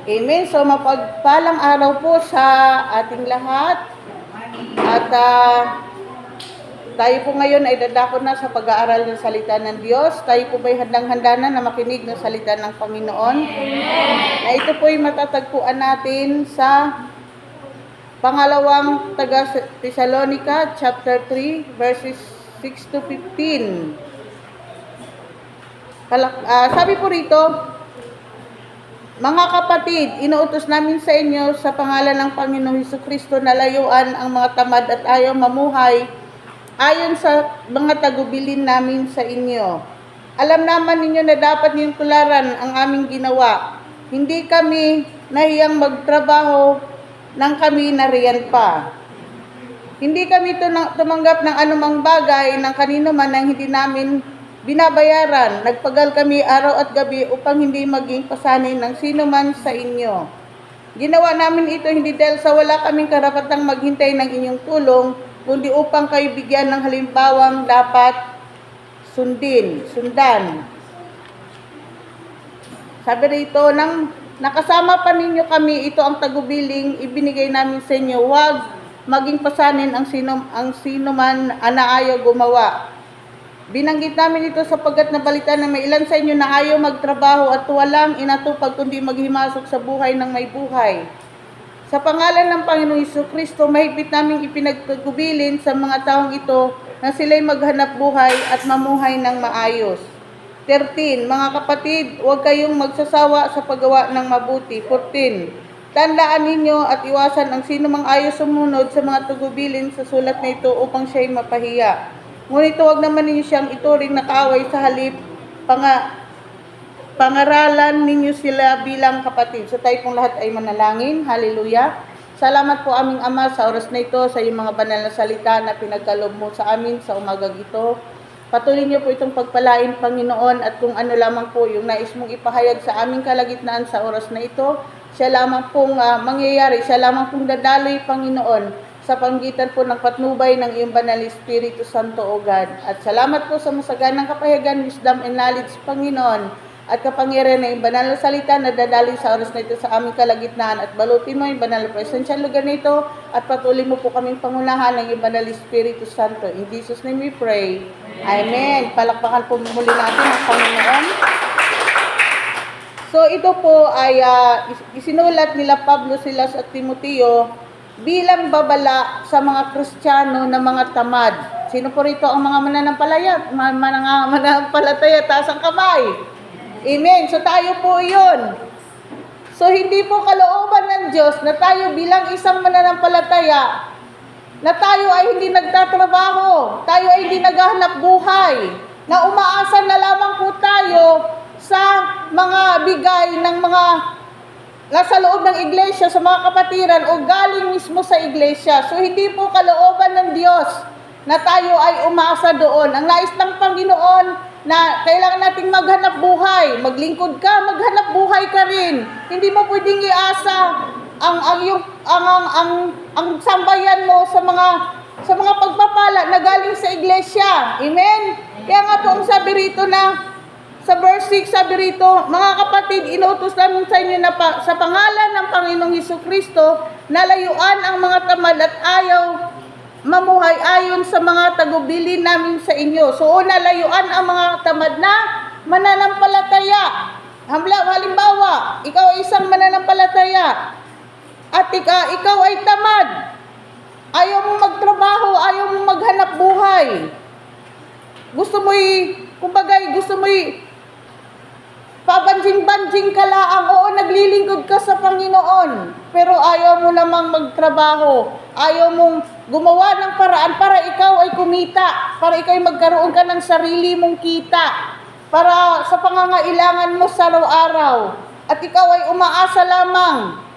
Amen. So mapagpalang araw po sa ating lahat. At tayo po ngayon ay dadako na sa pag-aaral ng salita ng Diyos. Tayo po ba'y handang-handa na makinig ng salita ng Panginoon? Na ito po ay matatagpuan natin sa pangalawang Thessalonica chapter 3 verses 6 to 15. Sabi po rito, mga kapatid, inuutos namin sa inyo sa pangalan ng Panginoong Hesukristo na layuan ang mga tamad at ayaw mamuhay ayon sa mga tagubilin namin sa inyo. Alam naman ninyo na dapat ninyong tularan ang aming ginawa. Hindi kami nahiyang magtrabaho nang kami nariyan pa. Hindi kami tumanggap ng anumang bagay ng kanino man nang hindi namin binabayaran. Nagpagal kami araw at gabi upang hindi maging pasanin ng sino man sa inyo. Ginawa namin ito hindi dahil sa wala kaming karapatang maghintay ng inyong tulong, kundi upang kayo bigyan ng halimbawang dapat sundan. Sabi rito, nang nakasama pa ninyo kami, ito ang tagubiling ibinigay namin sa inyo. Huwag maging pasanin ang sino man na ayaw gumawa. Binanggit namin ito sapagkat nabalita na may ilan sa inyo na ayaw magtrabaho at walang inatupag kundi maghimasok sa buhay ng may buhay. Sa pangalan ng Panginoong Hesukristo, mahigpit naming ipinagtagubilin sa mga taong ito na sila'y maghanap buhay at mamuhay ng maayos. 13. Mga kapatid, huwag kayong magsasawa sa paggawa ng mabuti. 14. Tandaan ninyo at iwasan ang sino mang ayaw sumunod sa mga tagubilin sa sulat na ito upang siya'y mapahiya. Ngunit huwag naman ninyo siyang ituring na kaaway, sa halip, pangaralan ninyo sila bilang kapatid. So tayo pong lahat ay manalangin. Hallelujah. Salamat po aming Ama sa oras na ito, sa iyong mga banal na salita na pinagkaloob mo sa amin sa umagang ito. Patuloy niyo po itong pagpalain, Panginoon, at kung ano lamang po yung nais mong ipahayag sa aming kalagitnaan sa oras na ito, siya lamang pong mangyayari, siya lamang pong dadaloy, Panginoon, sa panggitan po ng patnubay ng iyong banal Espiritu Santo, O God. At salamat po sa masaganang kapahayagan, wisdom and knowledge, Panginoon, at kapangyarihan ng iyong banal na salita na dadaloy sa oras na ito sa aming kalagitnaan, at balutin mo yung banal na presensyang lugar na ito, at patuloy mo po kaming pangunahan ng iyong banal Espiritu Santo. In Jesus' name we pray. Amen. Palakpakan po muli natin ang Panginoon. So ito po ay isinulat nila Pablo, Silas at Timoteo bilang babala sa mga Kristiyano na mga tamad. Sino po rito ang mga mananampalataya? Taas ang kamay. Amen. So tayo po yun. So hindi po kalooban ng Diyos na tayo bilang isang mananampalataya na tayo ay hindi nagtatrabaho, tayo ay hindi naghahanap buhay, na umaasa na lamang po tayo sa mga bigay ng mga nasa loob ng iglesia, sa mga kapatiran o galing mismo sa iglesia. So hindi po kalooban ng Diyos na tayo ay umaasa doon. Ang nais ng Panginoon na kailangan nating maghanap buhay. Maglingkod ka, maghanap buhay ka rin. Hindi mo pwedeng iasa ang sambayan mo sa mga pagpapala na galing sa iglesia. Amen? Kaya nga po ang sabi rito na sa verse 6, sabi rito, mga kapatid, inuutos namin sa inyo na sa pangalan ng Panginoong Hesukristo na layuan ang mga tamad at ayaw mamuhay ayon sa mga tagubilin namin sa inyo. So una, layuan ang mga tamad na mananampalataya. Halimbawa, ikaw ay isang mananampalataya at ikaw ay tamad. Ayaw mong magtrabaho, ayaw mong maghanap buhay. Gusto mo'y pabanjing-banjing ka laang, oo, naglilingkod ka sa Panginoon, pero ayaw mo namang magtrabaho, ayaw mong gumawa ng paraan para ikaw ay kumita, para ikaw ay magkaroon ka ng sarili mong kita, para sa pangangailangan mo sa araw-araw, at ikaw ay umaasa lamang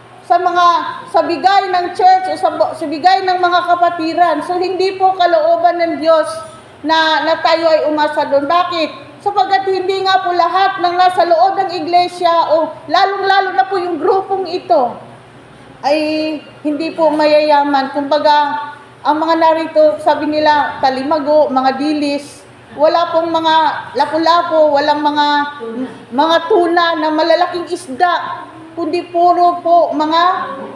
sa bigay ng church o sa bigay ng mga kapatiran. So hindi po kalooban ng Diyos na tayo ay umasa doon. Bakit? Sapagkat hindi nga po lahat ng nasa loob ng iglesia o lalong-lalo na po yung grupong ito ay hindi po mayayaman. Kumbaga, ang mga narito, sabi nila, talimago, mga dilis, wala pong mga lapu-lapu, walang mga tuna na malalaking isda, kundi puro po mga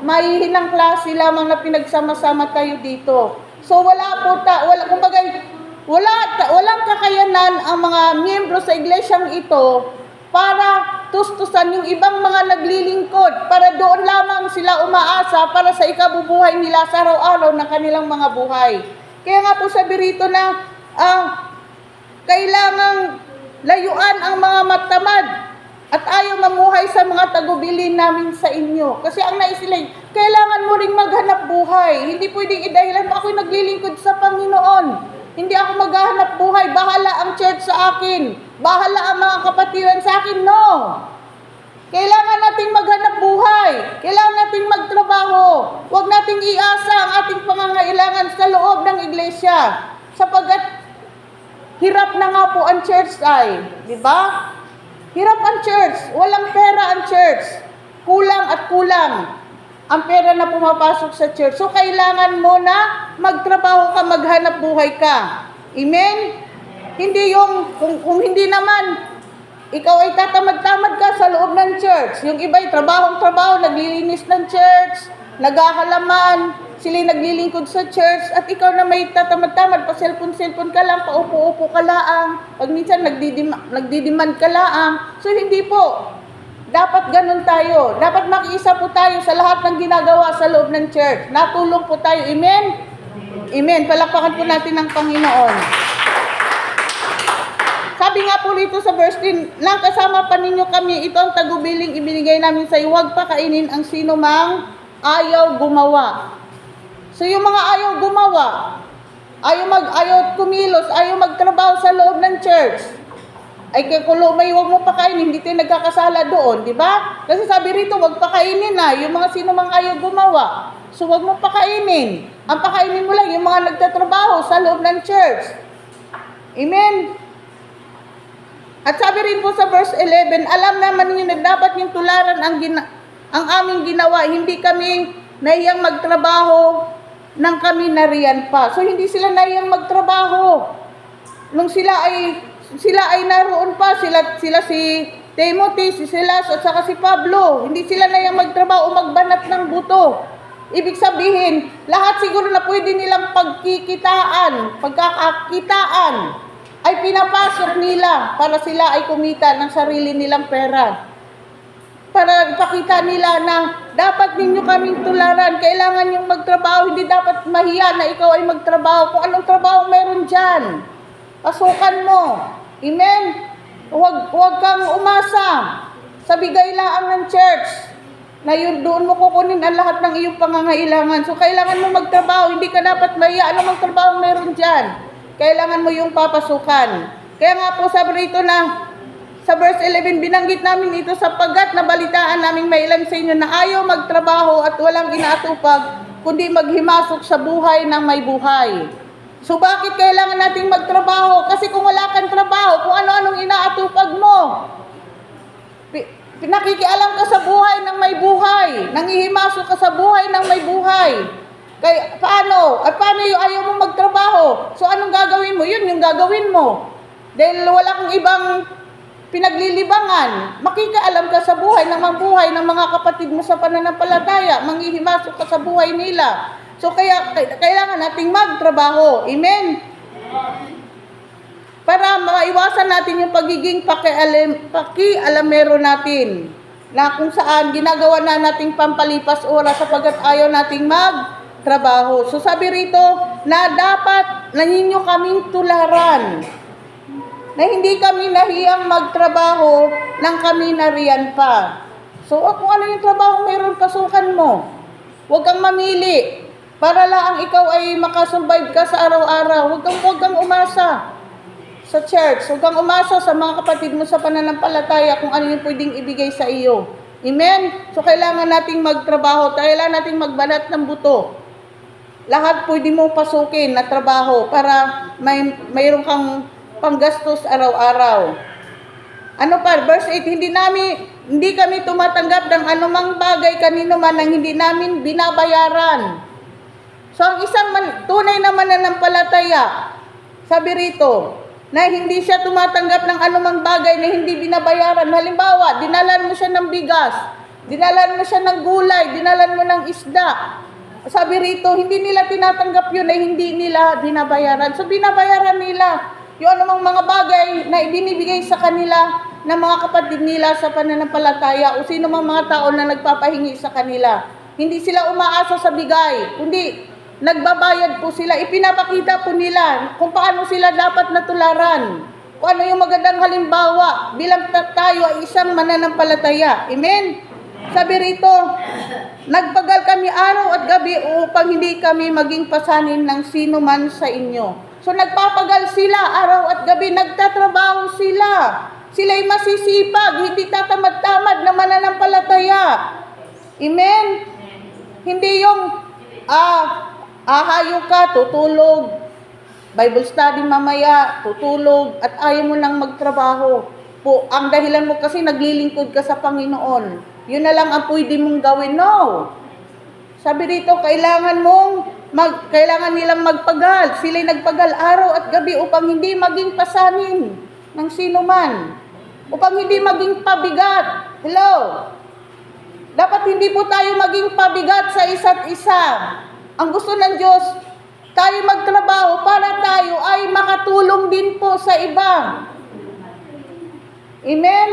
mahihinang klase lamang na pinagsama-sama tayo dito. So walang kakayanan ang mga miyembro sa iglesyang ito para tustusan yung ibang mga naglilingkod, para doon lamang sila umaasa para sa ikabubuhay nila sa araw-araw ng kanilang mga buhay. Kaya nga po sabi rito na kailangang layuan ang mga matamad at ayaw mamuhay sa mga tagubilin namin sa inyo. Kasi ang naisilay, kailangan mo ring maghanap buhay. Hindi pwedeng idahilan mo ako'y naglilingkod sa Panginoon. Hindi ako maghahanap buhay. Bahala ang church sa akin. Bahala ang mga kapatiran sa akin. No! Kailangan nating maghanap buhay. Kailangan nating magtrabaho. Huwag nating iasa ang ating pangangailangan sa loob ng iglesia. Sapagkat hirap na nga po ang church ay. Di ba? Hirap ang church. Walang pera ang church. Kulang at kulang ang pera na pumapasok sa church. So, kailangan mo na magtrabaho ka, maghanap buhay ka. Amen? Hindi yung, kung hindi naman, ikaw ay tatamad-tamad ka sa loob ng church. Yung iba ay trabahong-trabaho, naglilinis ng church, naghahalaman, sila naglilingkod sa church, at ikaw na may tatamad-tamad, pa cellphone ka lang, paupo-upo ka lang, pag minsan nagdidemand ka lang. So, hindi po. Dapat ganun tayo. Dapat makiisa po tayo sa lahat ng ginagawa sa loob ng church. Natulong po tayo. Amen? Amen. Palakpakan po natin ng Panginoon. Sabi nga po rito sa verse 10, nang kasama pa ninyo kami, ito ang tagubiling ibinigay namin sa iyo, huwag pakainin ang sino mang ayaw gumawa. So yung mga ayaw gumawa, ayaw kumilos, ayaw magtrabaho sa loob ng church, ay kung may huwag mo pakainin, hindi tayo nagkakasala doon, di ba? Kasi sabi rito, huwag pakainin na, yung mga sino mang ayaw gumawa. So huwag mo pakainin. Ang pakainin mo lang yung mga nagtatrabaho sa loob ng church. Amen? At sabi rin po sa verse 11, alam naman ninyo na dapat yung tularan ang aming ginawa. Hindi kami nahiyang magtrabaho nang kami nariyan pa. So hindi sila nahiyang magtrabaho. Nung sila ay naroon pa, sila si Timothy, si Silas, at saka si Pablo. Hindi sila nahiyang magtrabaho o magbanat ng buto. Ibig sabihin, lahat siguro na pwede nilang pagkakakitaan, ay pinapasok nila para sila ay kumita ng sarili nilang pera. Para ipakita nila na dapat ninyo kaming tularan, kailangan yung magtrabaho, hindi dapat mahiya na ikaw ay magtrabaho. Kung anong trabaho meron dyan, pasukan mo. Amen? Huwag kang umasa sa bigay laang ng church na yun, doon mo kukunin ang lahat ng iyong pangangailangan. So, kailangan mo magtrabaho. Hindi ka dapat mahiya. Anong magtrabaho meron dyan? Kailangan mo yung papasukan. Kaya nga po sabi rito na sa verse 11, binanggit namin ito sapagkat nabalitaan namin may ilan sa inyo na ayaw magtrabaho at walang inaatupag, kundi maghimasok sa buhay ng may buhay. So bakit kailangan nating magtrabaho? Kasi kung wala kang trabaho, kung ano-anong inaatupag mo, nakikialam ka sa buhay ng may buhay, nangihimasok ka sa buhay ng may buhay. Kaya paano? At paano yung ayaw mo magtrabaho? So anong gagawin mo? Yun yung gagawin mo. Dahil wala kang ibang pinaglilibangan, makikaalam ka sa buhay ng mabuhay ng mga kapatid mo sa pananampalataya, manghihimasok ka sa buhay nila. So kaya kailangan nating magtrabaho. Amen? Para maiwasan natin yung pagiging pakialamero natin, na kung saan ginagawa na nating pampalipas oras sapagkat ayaw nating magtrabaho. So sabi rito na dapat na ninyo kaming tularan, na hindi kami nahiyang magtrabaho nang kami nariyan pa. So kung ano yung trabaho meron, pasukan mo. Huwag kang mamili para lang ikaw ay makasurvive ka sa araw-araw. Huwag kang umasa sa church. Huwag kang umasa sa mga kapatid mo sa pananampalataya kung ano yung pwedeng ibigay sa iyo. Amen? So kailangan nating magtrabaho. Kailangan nating magbanat ng buto. Lahat pwede mo pasukin na trabaho para mayroon kang panggastos araw-araw. Ano pa? Verse 8, hindi kami tumatanggap ng anumang bagay kanino man ang hindi namin binabayaran. So ang isang tunay na mananampalataya, sabi rito, na hindi siya tumatanggap ng anumang bagay na hindi binabayaran. Halimbawa, dinalan mo siya ng bigas, dinalan mo siya ng gulay, dinalan mo ng isda. Sabi rito, hindi nila tinatanggap yun ay hindi nila binabayaran. So, binabayaran nila yung anumang mga bagay na ibinibigay sa kanila ng mga kapatid nila sa pananampalataya o sino mang mga tao na nagpapahingi sa kanila. Hindi sila umaasa sa bigay, kundi nagbabayad po sila. Ipinapakita po nila kung paano sila dapat natularan. Kung ano yung magandang halimbawa bilang tayo ay isang mananampalataya. Amen? Sabi rito, nagpagal kami araw at gabi upang hindi kami maging pasanin ng sino man sa inyo. So nagpapagal sila araw at gabi, nagtatrabaho sila. Sila'y masisipag, hindi tatamad-tamad na mananampalataya. Amen? Hindi yung, hayo ka, tutulog. Bible study mamaya, tutulog, at ayaw mo lang magtrabaho. Po, ang dahilan mo kasi naglilingkod ka sa Panginoon. Yun na lang ang pwede mong gawin. No. Sabi dito, kailangan nilang magpagal. Sila'y nagpagal araw at gabi upang hindi maging pasanin ng sino man. Upang hindi maging pabigat. Hello? Dapat hindi po tayo maging pabigat sa isa't isa. Ang gusto ng Diyos, tayo magtrabaho para tayo ay makatulong din po sa iba. Amen?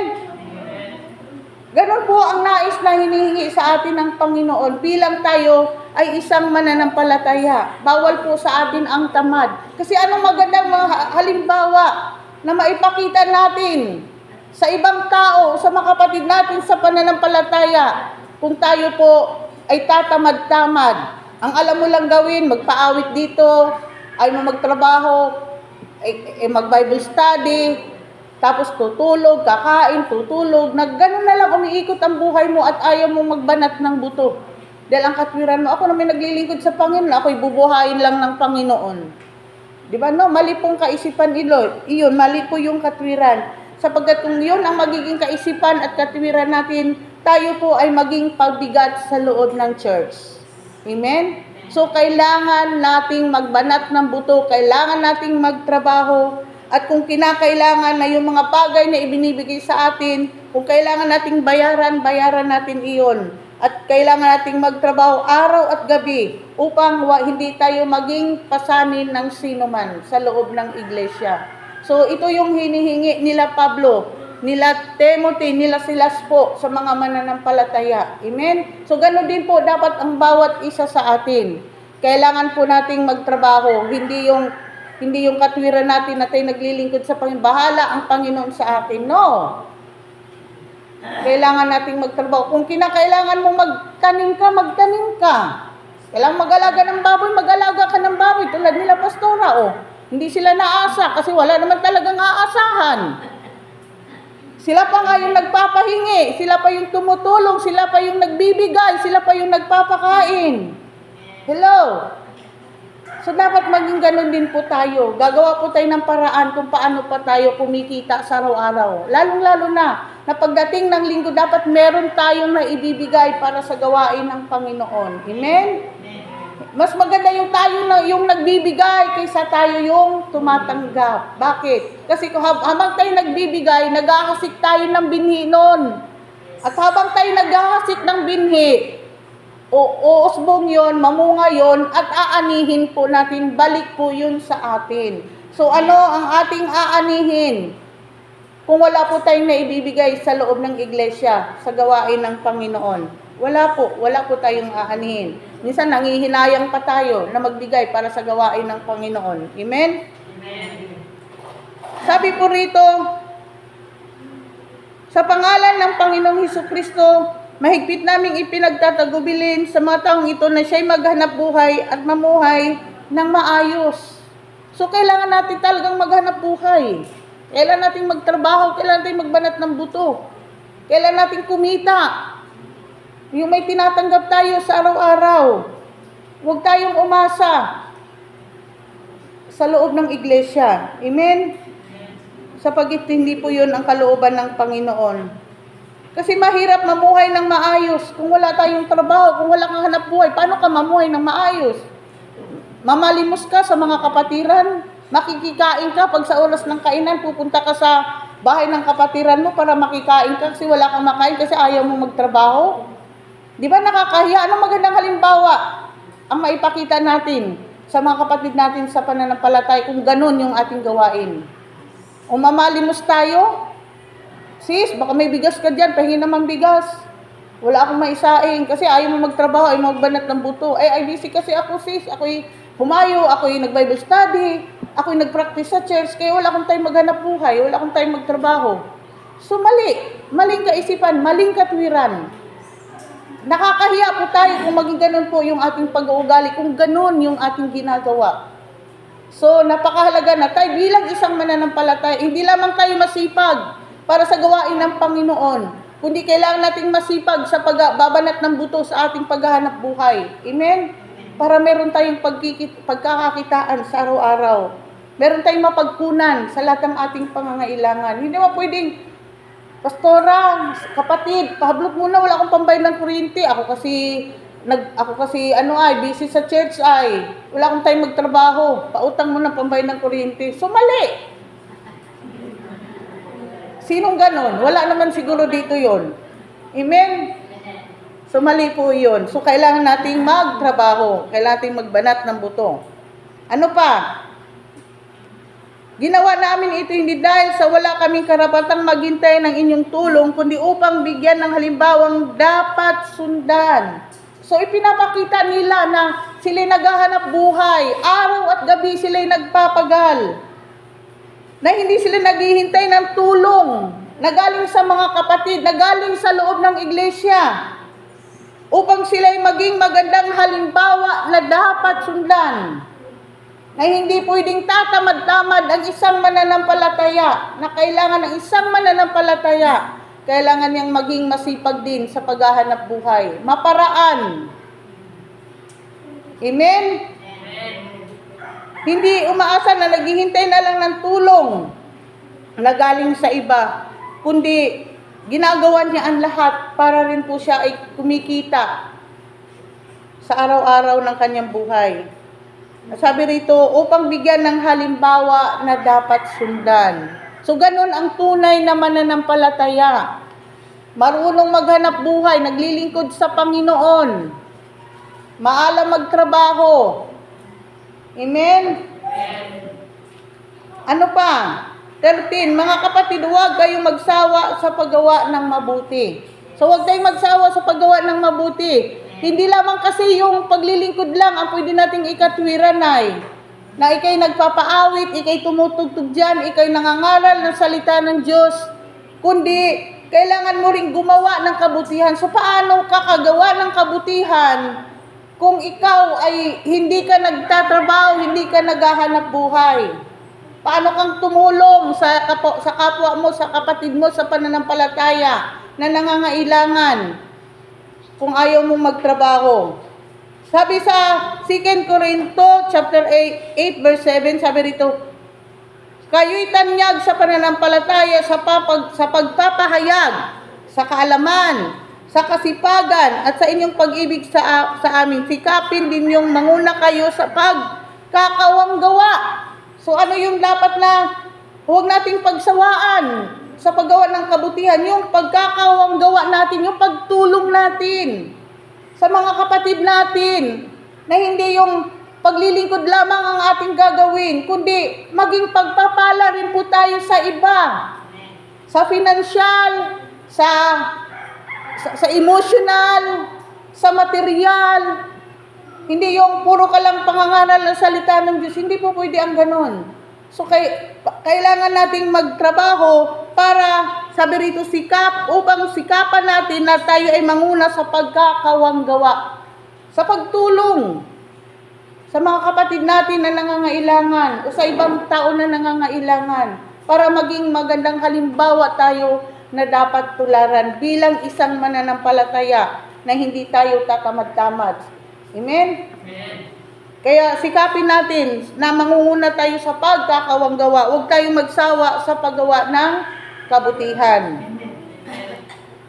Ganon po ang nais na hinihingi sa atin ng Panginoon bilang tayo ay isang mananampalataya. Bawal po sa atin ang tamad. Kasi anong magandang mga halimbawa na maipakita natin sa ibang tao, sa mga kapatid natin sa pananampalataya, kung tayo po ay tatamad-tamad. Ang alam mo lang gawin, magpaawit dito, ay magtrabaho, ay mag-Bible study, tapos tutulog, kakain, tutulog, ganun na lang umiikot ang buhay mo at ayaw mo magbanat ng buto. Dahil ang katwiran mo, ako naman naglilingkod sa Panginoon, ako'y bubuhayin lang ng Panginoon. Di ba no? Mali pong kaisipan iyon, mali po yung katwiran. Sapagkat kung yun ang magiging kaisipan at katwiran natin, tayo po ay maging pabigat sa loob ng church. Amen? So, kailangan nating magbanat ng buto, kailangan nating magtrabaho, at kung kinakailangan na yung mga bagay na ibinibigay sa atin, kung kailangan nating bayaran natin iyon. At kailangan nating magtrabaho araw at gabi upang hindi tayo maging pasanin ng sino man sa loob ng iglesia. So ito yung hinihingi nila Pablo, nila Timothy, nila Silas po sa mga mananampalataya. Amen? So ganoon din po dapat ang bawat isa sa atin. Kailangan po nating magtrabaho, hindi yung katwiran natin na tayo naglilingkod sa Panginoon. Bahala ang Panginoon sa atin. No. Kailangan nating magtrabaho. Kung kinakailangan mo magtanim ka. Kailangan mag-alaga ng baboy, mag-alaga ka ng baboy. Tulad nila Pastora, Hindi sila naasa kasi wala naman talagang aasahan. Sila pa nga yung nagpapahingi, sila pa yung tumutulong, sila pa yung nagbibigay, sila pa yung nagpapakain. Hello? So, dapat maging ganun din po tayo. Gagawa po tayo ng paraan kung paano pa tayo kumikita sa araw-araw. Lalong-lalo na pagdating ng linggo, dapat meron tayong naibibigay para sa gawain ng Panginoon. Amen? Mas maganda yung tayo yung nagbibigay kaysa tayo yung tumatanggap. Bakit? Kasi kung habang tayo nagbibigay, naghahasik tayo ng binhi nun. At habang tayo naghahasik ng binhi, uusbong yon, mamunga yon, at aanihin po natin, balik po yun sa atin. So ano ang ating aanihin? Kung wala po tayong naibibigay sa loob ng iglesia, sa gawain ng Panginoon, wala po tayong aanihin. Minsan nangihinayang pa tayo na magbigay para sa gawain ng Panginoon. Amen? Amen. Sabi po rito, sa pangalan ng Panginoong Hesukristo, mahigpit naming ipinagtatagubilin sa mga taong ito na siya'y maghanap buhay at mamuhay ng maayos. So, kailangan natin talagang maghanap buhay. Kailangan natin magtrabaho, kailangan natin magbanat ng buto. Kailangan natin kumita. Yung may tinatanggap tayo sa araw-araw. Huwag tayong umasa sa loob ng iglesia. Amen? Sapagkat hindi po yun ang kalooban ng Panginoon. Kasi mahirap mamuhay ng maayos kung wala tayong trabaho, kung wala kang hanap buhay. Paano ka mamuhay ng maayos? Mamalimos ka sa mga kapatiran, Makikikain ka pag sa oras ng kainan, pupunta ka sa bahay ng kapatiran mo para makikain ka kasi wala kang makain kasi ayaw mo magtrabaho. Di ba nakakahiya? Anong magandang halimbawa ang maipakita natin sa mga kapatid natin sa pananampalataya kung ganun yung ating gawain? O mamalimos tayo? Sis, baka may bigas ka dyan, pahingi naman bigas. Wala akong maisaing kasi ayaw mo magtrabaho, ayaw mo magbanat ng buto. Ay busy kasi ako sis, ako'y humayo, ako'y nag-Bible study, ako'y nag-practice sa church, kaya wala akong time maghanap buhay, wala akong time magtrabaho. So maling kaisipan, maling katwiran. Nakakahiya po tayo kung maging ganun po yung ating pag-uugali, kung ganun yung ating ginagawa. So napakahalaga na tayo bilang isang mananampalataya, hindi lamang tayo masipag para sa gawain ng Panginoon, kundi kailangan nating masipag sa pagbabanat ng buto sa ating paghahanap buhay. Amen? Para meron tayong pagkakakitaan sa araw-araw. Meron tayong mapagkunan sa lahat ng ating pangangailangan. Hindi mo pwedeng, Pastora, kapatid, pahablog muna, wala akong pambayad ng kuryente. Ako kasi busy sa church wala akong time magtrabaho. Pautang mo na pambayad ng kuryente. So mali. Sinong ganon? Wala naman siguro dito yon. Amen? So mali po yun. So kailangan nating magtrabaho. Kailangan nating magbanat ng buto. Ano pa? Ginawa namin ito hindi dahil sa wala kaming karapatang maghintay ng inyong tulong, kundi upang bigyan ng halimbawang dapat sundan. So ipinapakita nila na sila'y naghahanap buhay. Araw at gabi sila'y nagpapagal. Na hindi sila naghihintay ng tulong na galing sa mga kapatid, na galing sa loob ng iglesia, upang sila'y maging magandang halimbawa na dapat sundan. Na hindi pwedeng tatamad-tamad ang isang mananampalataya, na kailangan ng isang mananampalataya, kailangan niyang maging masipag din sa paghahanap buhay. Maparaan. Amen? Hindi umaasa na naghihintay na lang ng tulong na galing sa iba, kundi ginagawa niya ang lahat para rin po siya ay kumikita sa araw-araw ng kanyang buhay. Sabi rito, upang bigyan ng halimbawa na dapat sundan. So ganun ang tunay na mananampalataya. Marunong maghanap buhay, naglilingkod sa Panginoon. Maalam magtrabaho. Amen? Ano pa? 13, mga kapatid, huwag kayong magsawa sa paggawa ng mabuti. So huwag kayong magsawa sa paggawa ng mabuti. Hindi lamang kasi yung paglilingkod lang ang pwede nating ikatwiran na ikay nagpapaawit, ikay tumutugtog dyan, ikay nangangaral ng salita ng Diyos, kundi kailangan mo ring gumawa ng kabutihan. So paano kakagawa ng kabutihan kung ikaw ay hindi ka nagtatrabaho, hindi ka naghahanap buhay? Paano kang tumulong sa kapwa mo, sa kapatid mo, sa pananampalataya na nangangailangan kung ayaw mong magtrabaho? Sabi sa 2 Corinto chapter 8 verse 7, sabi rito, kayo'y tanyag sa pananampalataya, sa pagpapahayag, sa kaalaman, sa kasipagan, at sa inyong pag-ibig sa amin. Sikapin din yung manguna kayo sa pagkakawang gawa. So ano yung dapat na huwag nating pagsawaan sa paggawa ng kabutihan? Yung pagkakawang gawa natin, yung pagtulong natin sa mga kapatid natin, na hindi yung paglilingkod lamang ang ating gagawin, kundi maging pagpapala rin po tayo sa iba, sa financial, sa emotional, sa material. Hindi yung puro ka lang pangangaral ng salita ng Diyos. Hindi po pwede ang ganon. So kailangan nating magtrabaho para, sabi rito, upang sikapan natin na tayo ay manguna sa pagkakawang gawa, sa pagtulong sa mga kapatid natin na nangangailangan o sa ibang tao na nangangailangan, para maging magandang halimbawa tayo na dapat tularan bilang isang mananampalataya na hindi tayo tatamad-tamad. Amen? Amen. Kaya sikapin natin na mangunguna tayo sa pagkakawang gawa. Huwag tayong magsawa sa paggawa ng kabutihan.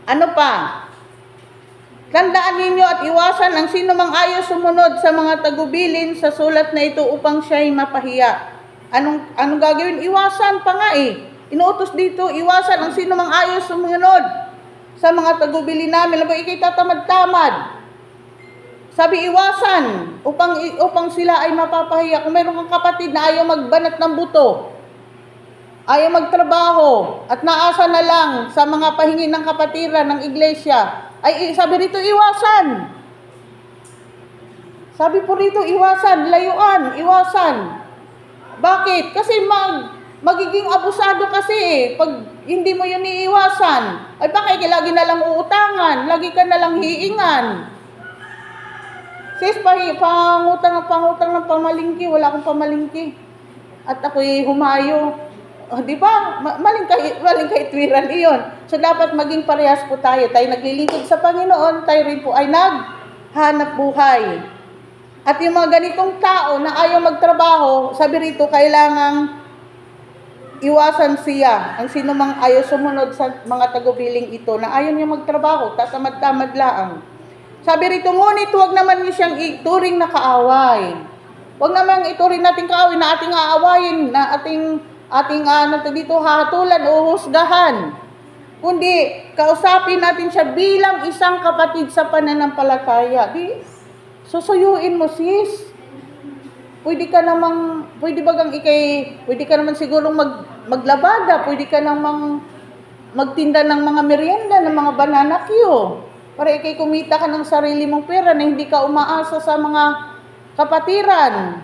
Ano pa? Tandaan ninyo at iwasan ang sino mang ayaw sumunod sa mga tagubilin sa sulat na ito upang siya'y mapahiya. Anong gagawin? Iwasan pa nga eh. Inuutos dito, iwasan ang sino mang ayaw sumunod sa mga tagubili namin. Lalo ikay tatamad-tamad. Sabi iwasan upang sila ay mapapahiya. Kung mayroon kang kapatid na ayaw magbanat ng buto, ayaw magtrabaho, at naasa na lang sa mga pahingi ng kapatiran ng iglesia, ay sabi rito iwasan. Sabi po rito iwasan, layuan, iwasan. Bakit? Kasi magiging abusado kasi eh. Pag hindi mo yun iiwasan, ay bakit lagi na lang uutangan, lagi ka na lang hiingan. Sis, pangutang ng pamalingki, wala akong pamalingki. At ako'y humayo. Di ba? Maling kaitwiran iyon. So dapat maging parehas po tayo. Tayo naglilingkod sa Panginoon, tayo rin po ay naghanap buhay. At yung mga ganitong tao na ayaw magtrabaho, sabi rito, kailangang iwasan siya. Ang sino mang ayaw sumunod sa mga tagubiling ito na ayaw niya magtrabaho, tatamad-tamad laang. Sabi rito, ngunit huwag naman niyo siyang ituring na kaaway. Huwag naman ituring natin kaaway na ating aawayin, na ating dito hahatulan o husgahan. Kundi, kausapin natin siya bilang isang kapatid sa pananampalataya. Susuyuin mo, sis. Pwede ka naman sigurong maglabada, pwede ka namang magtinda ng mga merienda, ng mga banana Q. Para ikay kumita ka ng sarili mong pera na hindi ka umaasa sa mga kapatiran.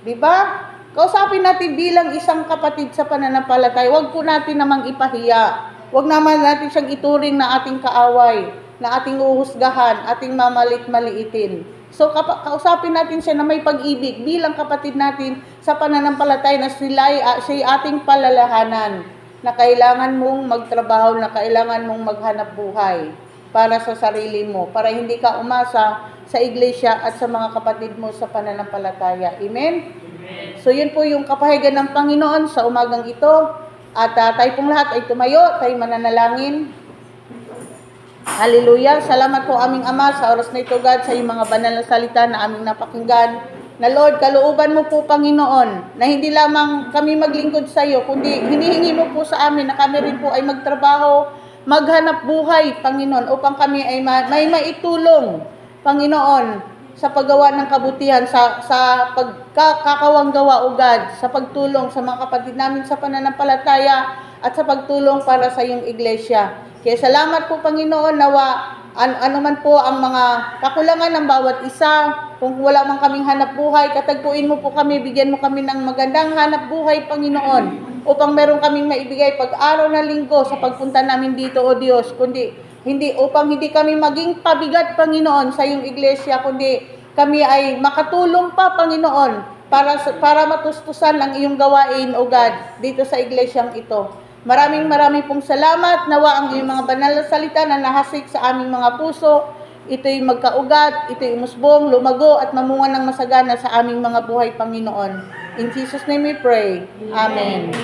Diba? Kausapin natin bilang isang kapatid sa pananampalataya. Huwag po natin namang ipahiya. Huwag naman natin siyang ituring na ating kaaway, na ating uhusgahan, ating mamalit-maliitin. So, kausapin natin siya na may pag-ibig bilang kapatid natin sa pananampalataya na siya ating palalahanan, na kailangan mong magtrabaho, na kailangan mong maghanap buhay para sa sarili mo, para hindi ka umasa sa iglesia at sa mga kapatid mo sa pananampalataya. Amen? So, yun po yung kapahigan ng Panginoon sa umagang ito. At tayo pong lahat ay tumayo, tayo mananalangin. Hallelujah. Salamat po aming Ama sa oras na ito, God, sa iyong mga banal na salita na aming napakinggan. Na Lord, kalooban mo po, Panginoon, na hindi lamang kami maglingkod sa iyo, kundi hinihingi mo po sa amin na kami rin po ay magtrabaho, maghanap buhay, Panginoon, upang kami ay may maitulong, Panginoon, sa paggawa ng kabutihan, sa pagkakawang gawa, O God, sa pagtulong sa mga kapatid namin sa pananampalataya at sa pagtulong para sa iyong iglesia. Kaya salamat po, Panginoon, nawa ano man po ang mga kakulangan ng bawat isa. Kung wala man kaming hanap buhay, katagpuin mo po kami, bigyan mo kami ng magandang hanap buhay, Panginoon, upang meron kaming maibigay pag-araw na linggo sa pagpunta namin dito, O Diyos, upang hindi kami maging pabigat, Panginoon, sa iyong iglesia, kundi kami ay makatulong pa, Panginoon, para matustusan ang iyong gawain, O God, dito sa iglesyang ito. Maraming pong salamat. Nawa ang iyong mga banal na salita na nahasik sa aming mga puso, ito'y magkaugat, ito'y umusbong, lumago at mamunga ng masagana sa aming mga buhay, Panginoon. In Jesus' name we pray. Amen.